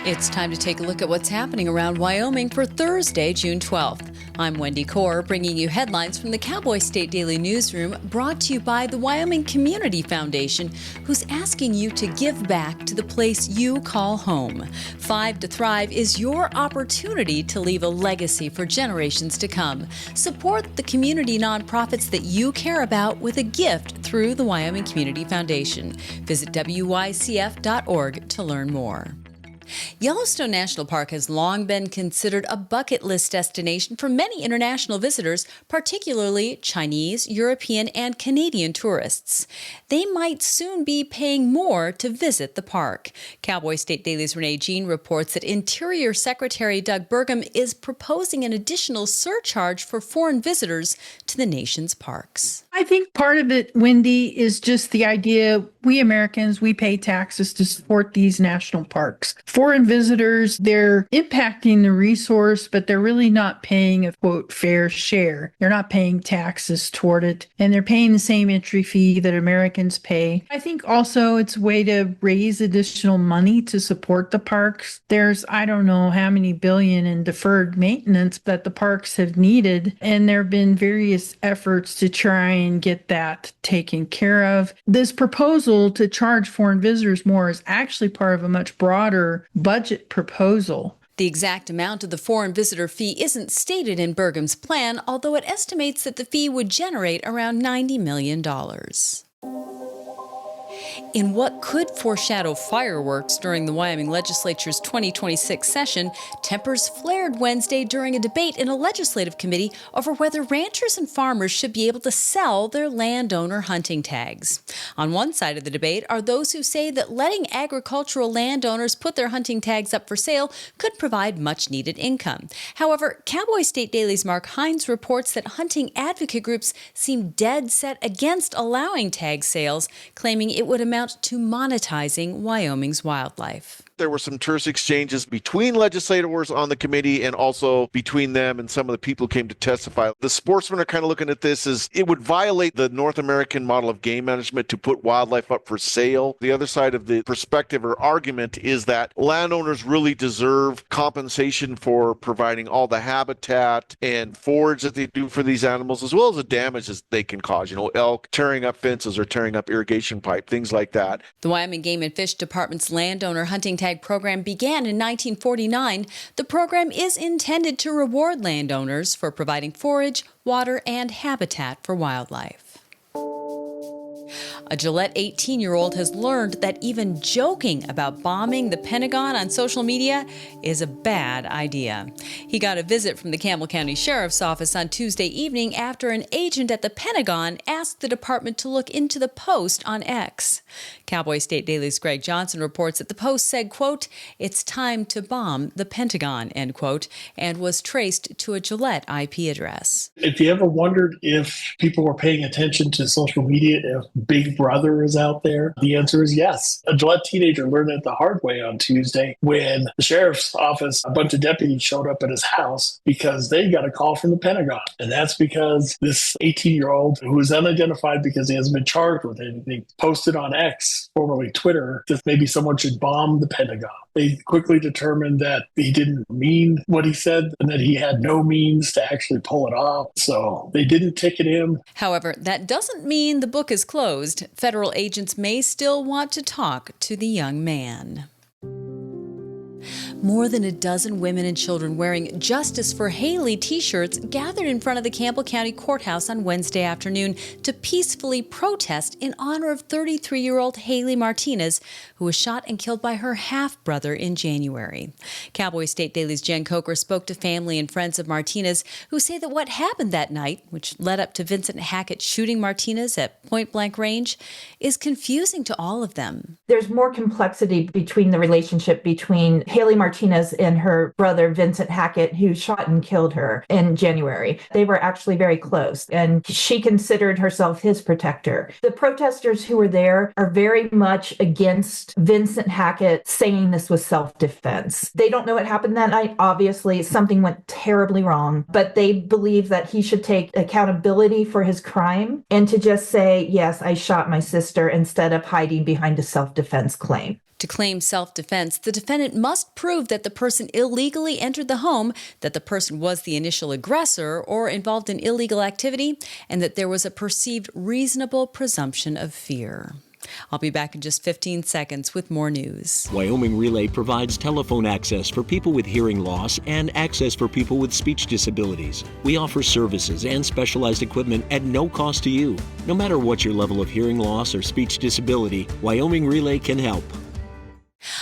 It's time to take a look at what's happening around Wyoming for Thursday, June 12th. I'm Wendy Corr, bringing you headlines from the Cowboy State Daily newsroom, brought to you by the Wyoming Community Foundation, who's asking you to give back to the place you call home. 5 to Thrive is your opportunity to leave a legacy for generations to come. Support the community nonprofits that you care about with a gift through the Wyoming Community Foundation. Visit wycf.org to learn more. Yellowstone National Park has long been considered a bucket list destination for many international visitors, particularly Chinese, European, and Canadian tourists. They might soon be paying more to visit the park. Cowboy State Daily's Renee Jean reports that Interior Secretary Doug Burgum is proposing an additional surcharge for foreign visitors to the nation's parks. I think part of it, Wendy, is just the idea we Americans, we pay taxes to support these national parks. Foreign visitors, they're impacting the resource, but they're really not paying a, quote, fair share. They're not paying taxes toward it, and they're paying the same entry fee that Americans pay. I think also it's a way to raise additional money to support the parks. There's, I don't know how many billion in deferred maintenance that the parks have needed, and there have been various efforts to try and get that taken care of. This proposal to charge foreign visitors more is actually part of a much broader budget proposal. The exact amount of the foreign visitor fee isn't stated in Burgum's plan, although it estimates that the fee would generate around $90 million. In what could foreshadow fireworks during the Wyoming legislature's 2026 session, tempers flared Wednesday during a debate in a legislative committee over whether ranchers and farmers should be able to sell their landowner hunting tags. On one side of the debate are those who say that letting agricultural landowners put their hunting tags up for sale could provide much-needed income. However, Cowboy State Daily's Mark Hines reports that hunting advocate groups seem dead set against allowing tag sales, claiming it would amount to monetizing Wyoming's wildlife. There were some terse exchanges between legislators on the committee and also between them and some of the people who came to testify. The sportsmen are kind of looking at this as it would violate the North American model of game management to put wildlife up for sale. The other side of the perspective or argument is that landowners really deserve compensation for providing all the habitat and forage that they do for these animals, as well as the damages they can cause. Elk tearing up fences or tearing up irrigation pipe, things like that. The Wyoming Game and Fish Department's landowner hunting tag program began in 1949. The program is intended to reward landowners for providing forage, water, and habitat for wildlife. A Gillette 18-year-old has learned that even joking about bombing the Pentagon on social media is a bad idea. He got a visit from the Campbell County Sheriff's Office on Tuesday evening after an agent at the Pentagon asked the department to look into the post on X. Cowboy State Daily's Greg Johnson reports that the post said, quote, "It's time to bomb the Pentagon," end quote, and was traced to a Gillette IP address. If you ever wondered if people were paying attention to social media, if Big Brother is out there, the answer is yes. A Gillette teenager learned it the hard way on Tuesday when the sheriff's office, a bunch of deputies showed up at his house because they got a call from the Pentagon. And that's because this 18-year-old, who is unidentified because he hasn't been charged with anything, posted on X, formerly Twitter, that maybe someone should bomb the Pentagon. They quickly determined that he didn't mean what he said and that he had no means to actually pull it off. So they didn't ticket him. However, that doesn't mean the book is closed. Federal agents may still want to talk to the young man. More than a dozen women and children wearing Justice for Haley t-shirts gathered in front of the Campbell County Courthouse on Wednesday afternoon to peacefully protest in honor of 33-year-old Haley Martinez, who was shot and killed by her half-brother in January. Cowboy State Daily's Jen Coker spoke to family and friends of Martinez, who say that what happened that night, which led up to Vincent Hackett shooting Martinez at point-blank range, is confusing to all of them. There's more complexity between the relationship between Haley Martinez and her brother, Vincent Hackett, who shot and killed her in January. They were actually very close, and she considered herself his protector. The protesters who were there are very much against Vincent Hackett saying this was self-defense. They don't know what happened that night. Obviously, something went terribly wrong, but they believe that he should take accountability for his crime and to just say, yes, I shot my sister, instead of hiding behind a self-defense claim. To claim self-defense, the defendant must prove that the person illegally entered the home, that the person was the initial aggressor or involved in illegal activity, and that there was a perceived reasonable presumption of fear. I'll be back in just 15 seconds with more news. Wyoming Relay provides telephone access for people with hearing loss and access for people with speech disabilities. We offer services and specialized equipment at no cost to you. No matter what your level of hearing loss or speech disability, Wyoming Relay can help.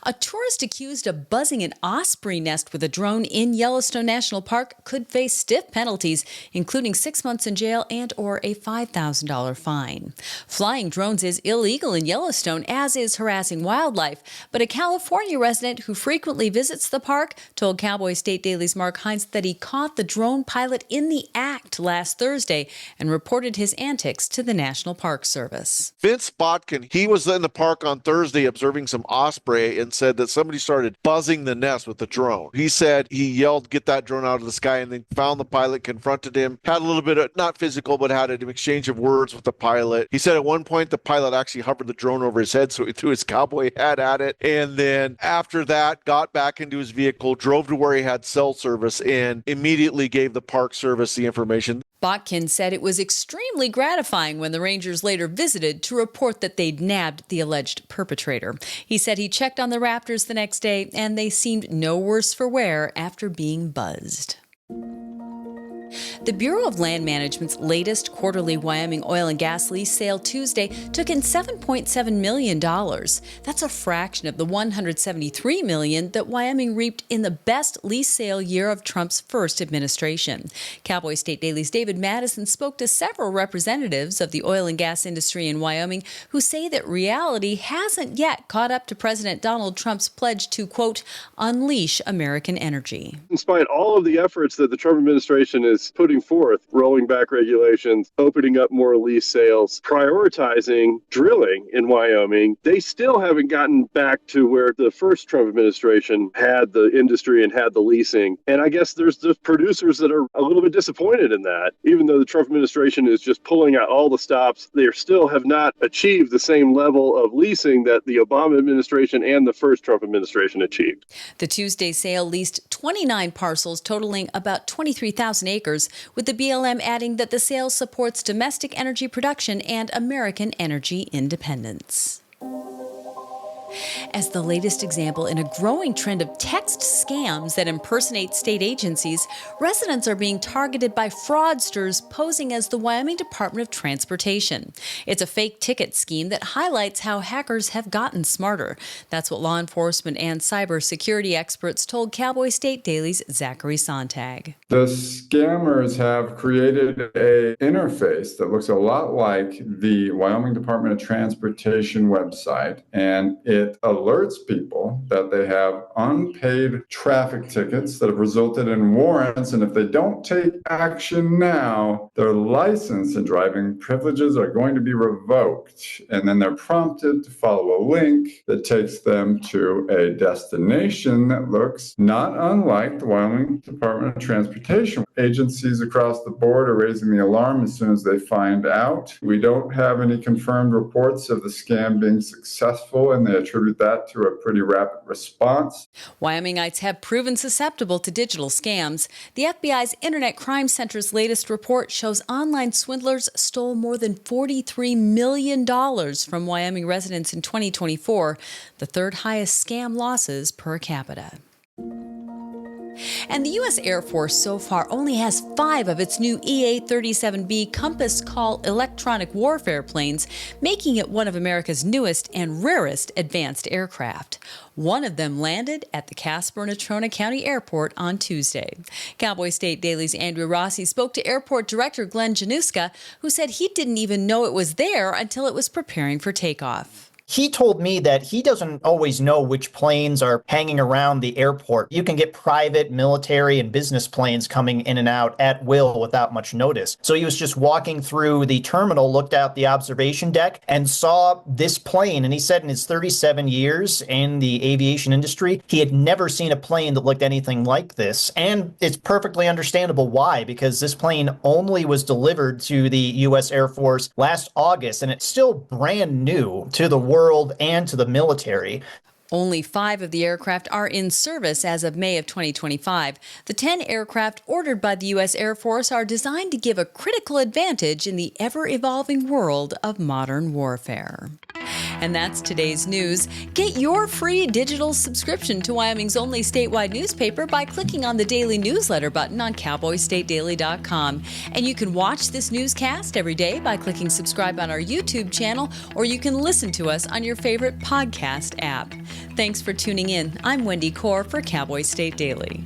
A tourist accused of buzzing an osprey nest with a drone in Yellowstone National Park could face stiff penalties, including 6 months in jail and or a $5,000 fine. Flying drones is illegal in Yellowstone, as is harassing wildlife. But a California resident who frequently visits the park told Cowboy State Daily's Mark Hines that he caught the drone pilot in the act last Thursday and reported his antics to the National Park Service. Vince Botkin, he was in the park on Thursday observing some osprey and said that somebody started buzzing the nest with the drone. He said he yelled, "Get that drone out of the sky," and then found the pilot, confronted him, had a little bit of, not physical, but had an exchange of words with the pilot. He said at one point the pilot actually hovered the drone over his head, so he threw his cowboy hat at it. And then after that, got back into his vehicle, drove to where he had cell service, and immediately gave the Park Service the information. Botkin said it was extremely gratifying when the Rangers later visited to report that they'd nabbed the alleged perpetrator. He said he checked on the raptors the next day, and they seemed no worse for wear after being buzzed. The Bureau of Land Management's latest quarterly Wyoming oil and gas lease sale Tuesday took in $7.7 million. That's a fraction of the $173 million that Wyoming reaped in the best lease sale year of Trump's first administration. Cowboy State Daily's David Madison spoke to several representatives of the oil and gas industry in Wyoming who say that reality hasn't yet caught up to President Donald Trump's pledge to, quote, unleash American energy. Despite all of the efforts that the Trump administration is putting forth, rolling back regulations, opening up more lease sales, prioritizing drilling in Wyoming, they still haven't gotten back to where the first Trump administration had the industry and had the leasing. And I guess there's the producers that are a little bit disappointed in that. Even though the Trump administration is just pulling out all the stops, they still have not achieved the same level of leasing that the Obama administration and the first Trump administration achieved. The Tuesday sale leased 29 parcels totaling about 23,000 acres, with the BLM adding that the sale supports domestic energy production and American energy independence. As the latest example in a growing trend of text scams that impersonate state agencies, residents are being targeted by fraudsters posing as the Wyoming Department of Transportation. It's a fake ticket scheme that highlights how hackers have gotten smarter. That's what law enforcement and cybersecurity experts told Cowboy State Daily's Zachary Sontag. The scammers have created an interface that looks a lot like the Wyoming Department of Transportation website, and it alerts people that they have unpaid traffic tickets that have resulted in warrants, and if they don't take action now, their license and driving privileges are going to be revoked. And then they're prompted to follow a link that takes them to a destination that looks not unlike the Wyoming Department of Transportation. Agencies across the board are raising the alarm as soon as they find out. We don't have any confirmed reports of the scam being successful, and they attribute that to a pretty rapid response. Wyomingites have proven susceptible to digital scams. The FBI's Internet Crime Center's latest report shows online swindlers stole more than $43 million from Wyoming residents in 2024, the third highest scam losses per capita. And the U.S. Air Force so far only has 5 of its new EA-37B Compass Call electronic warfare planes, making it one of America's newest and rarest advanced aircraft. One of them landed at the Casper-Natrona County Airport on Tuesday. Cowboy State Daily's Andrew Rossi spoke to Airport Director Glenn Januska, who said he didn't even know it was there until it was preparing for takeoff. He told me that he doesn't always know which planes are hanging around the airport. You can get private, military, and business planes coming in and out at will without much notice. So he was just walking through the terminal, looked out the observation deck, and saw this plane. And he said in his 37 years in the aviation industry, he had never seen a plane that looked anything like this. And it's perfectly understandable why, because this plane only was delivered to the U.S. Air Force last August, and it's still brand new to the world and to the military. Only 5 of the aircraft are in service as of May of 2025. The 10 aircraft ordered by the U.S. Air Force are designed to give a critical advantage in the ever-evolving world of modern warfare. And that's today's news. Get your free digital subscription to Wyoming's only statewide newspaper by clicking on the daily newsletter button on cowboystatedaily.com. And you can watch this newscast every day by clicking subscribe on our YouTube channel, or you can listen to us on your favorite podcast app. Thanks for tuning in. I'm Wendy Corr for Cowboy State Daily.